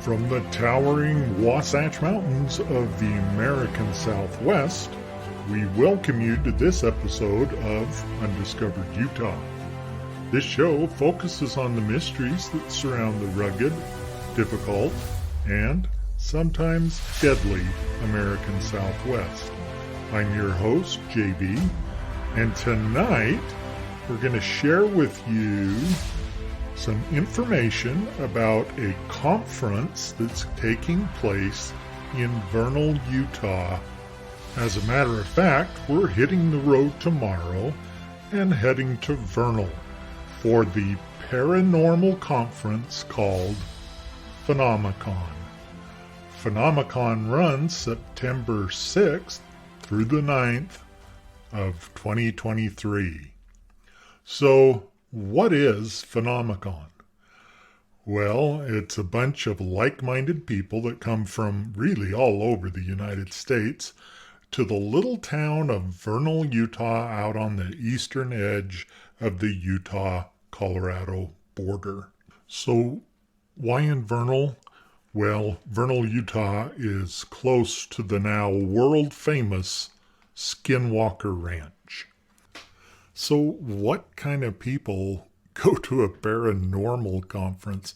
From the towering Wasatch Mountains of the American Southwest, we welcome you to this episode of Undiscovered Utah. This show focuses on the mysteries that surround the rugged, difficult, and sometimes deadly American Southwest. I'm your host, JB, and tonight we're going to share with you some information about a conference that's taking place in Vernal, Utah. As a matter of fact, we're hitting the road tomorrow and heading to Vernal for the paranormal conference called Phenomecon. Phenomecon runs September 6th through the 9th of 2023. So, what is Phenomecon? Well, it's a bunch of like-minded people that come from really all over the United States to the little town of Vernal, Utah, out on the eastern edge of the Utah-Colorado border. So, why in Vernal? Well, Vernal, Utah is close to the now world-famous Skinwalker Ranch. So what kind of people go to a paranormal conference?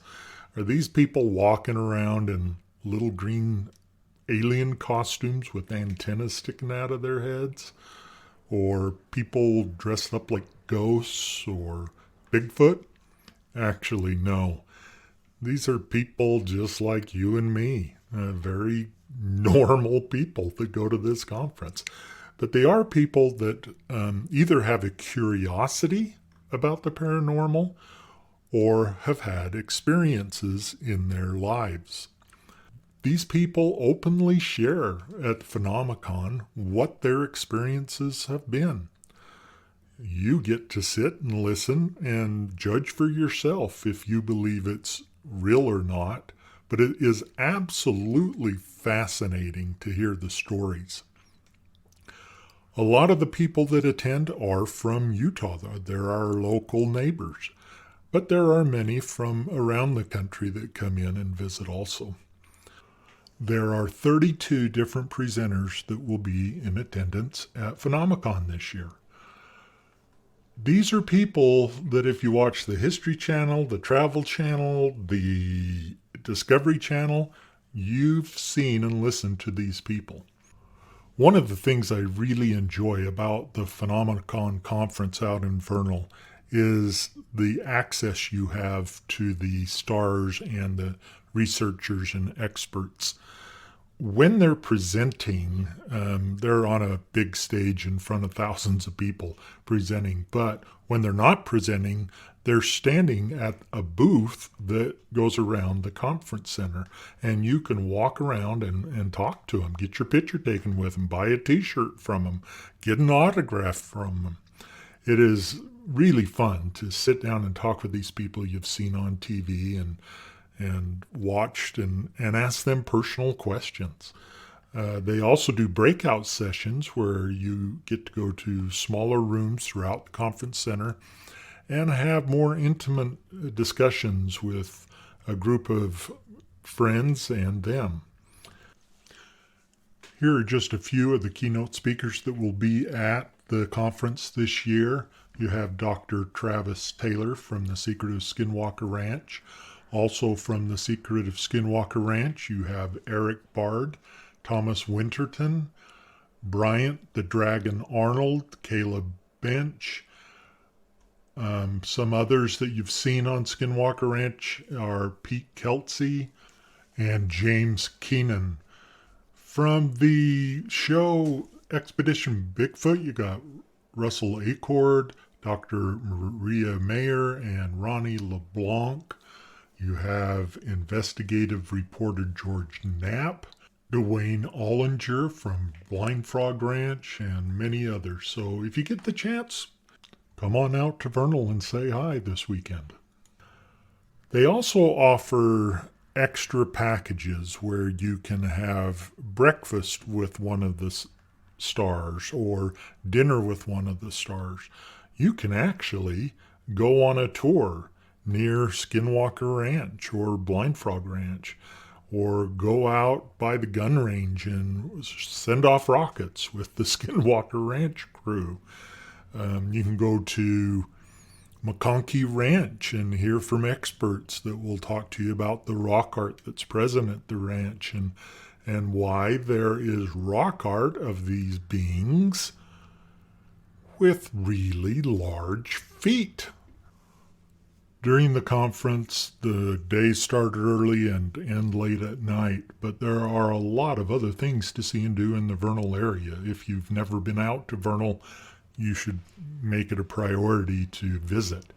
Are these people walking around in little green alien costumes with antennas sticking out of their heads? Or people dressed up like ghosts or Bigfoot? Actually, no. These are people just like you and me, very normal people that go to this conference. But they are people that either have a curiosity about the paranormal or have had experiences in their lives. These people openly share at Phenomecon what their experiences have been. You get to sit and listen and judge for yourself if you believe it's real or not, but it is absolutely fascinating to hear the stories. A lot of the people that attend are from Utah. They're our local neighbors. But there are many from around the country that come in and visit also. There are 32 different presenters that will be in attendance at Phenomecon this year. These are people that if you watch the History Channel, the Travel Channel, the Discovery Channel, you've seen and listened to these people. One of the things I really enjoy about the Phenomecon conference out in Vernal is the access you have to the stars and the researchers and experts. When they're presenting, they're on a big stage in front of thousands of people presenting. But when they're not presenting, they're standing at a booth that goes around the conference center. And you can walk around and talk to them, get your picture taken with them, buy a t-shirt from them, get an autograph from them. It is really fun to sit down and talk with these people you've seen on TV and watched and ask them personal questions. They also do breakout sessions where you get to go to smaller rooms throughout the conference center and have more intimate discussions with a group of friends and them. Here are just a few of the keynote speakers that will be at the conference this year. You have Dr. Travis Taylor from The Secret of Skinwalker Ranch. Also from The Secret of Skinwalker Ranch, you have Eric Bard, Thomas Winterton, Bryant the Dragon Arnold, Caleb Bench. Some others that you've seen on Skinwalker Ranch are Pete Kelsey and James Keenan. From the show Expedition Bigfoot, you got Russell Acord, Dr. Maria Mayer, and Ronnie LeBlanc. You have investigative reporter George Knapp, Dwayne Ollinger from Blind Frog Ranch, and many others. So if you get the chance, come on out to Vernal and say hi this weekend. They also offer extra packages where you can have breakfast with one of the stars or dinner with one of the stars. You can actually go on a tour near Skinwalker Ranch or Blind Frog Ranch, or go out by the gun range and send off rockets with the Skinwalker Ranch crew. You can go to McConkey Ranch and hear from experts that will talk to you about the rock art that's present at the ranch and why there is rock art of these beings with really large feet. During the conference, the days start early and end late at night, but there are a lot of other things to see and do in the Vernal area. If you've never been out to Vernal, you should make it a priority to visit.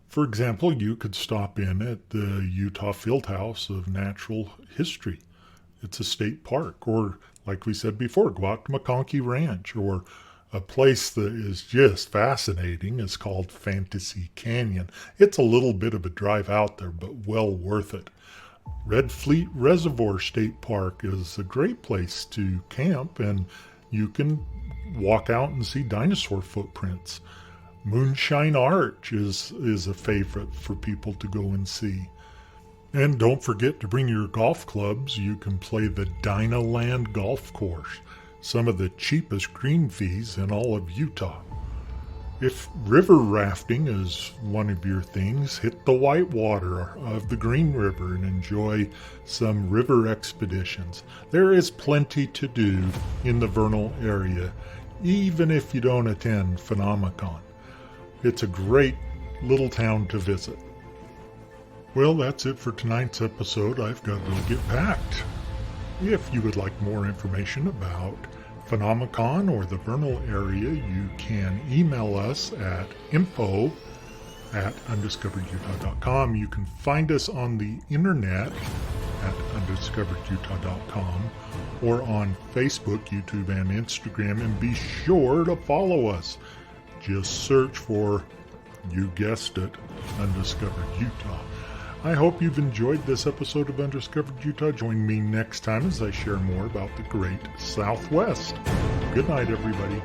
For example, you could stop in at the Utah Fieldhouse of Natural History. It's a state park. Or, like we said before, go out to McConkey Ranch. Or a place that is just fascinating is called Fantasy Canyon. It's a little bit of a drive out there, but well worth it. Red Fleet Reservoir State Park is a great place to camp, and you can walk out and see dinosaur footprints. Moonshine Arch is a favorite for people to go and see. And don't forget to bring your golf clubs. You can play the Dynaland Golf Course, some of the cheapest green fees in all of Utah. If river rafting is one of your things, hit the whitewater of the Green River and enjoy some river expeditions. There is plenty to do in the Vernal area, even if you don't attend Phenomecon. It's a great little town to visit. Well, that's it for tonight's episode. I've got to get packed. If you would like more information about Phenomecon or the Vernal area, you can email us at info@undiscoveredutah.com. You can find us on the internet at undiscoveredutah.com or on Facebook, YouTube, and Instagram. And be sure to follow us. Just search for, you guessed it, Undiscovered Utah. I hope you've enjoyed this episode of Undiscovered Utah. Join me next time as I share more about the great Southwest. Good night, everybody.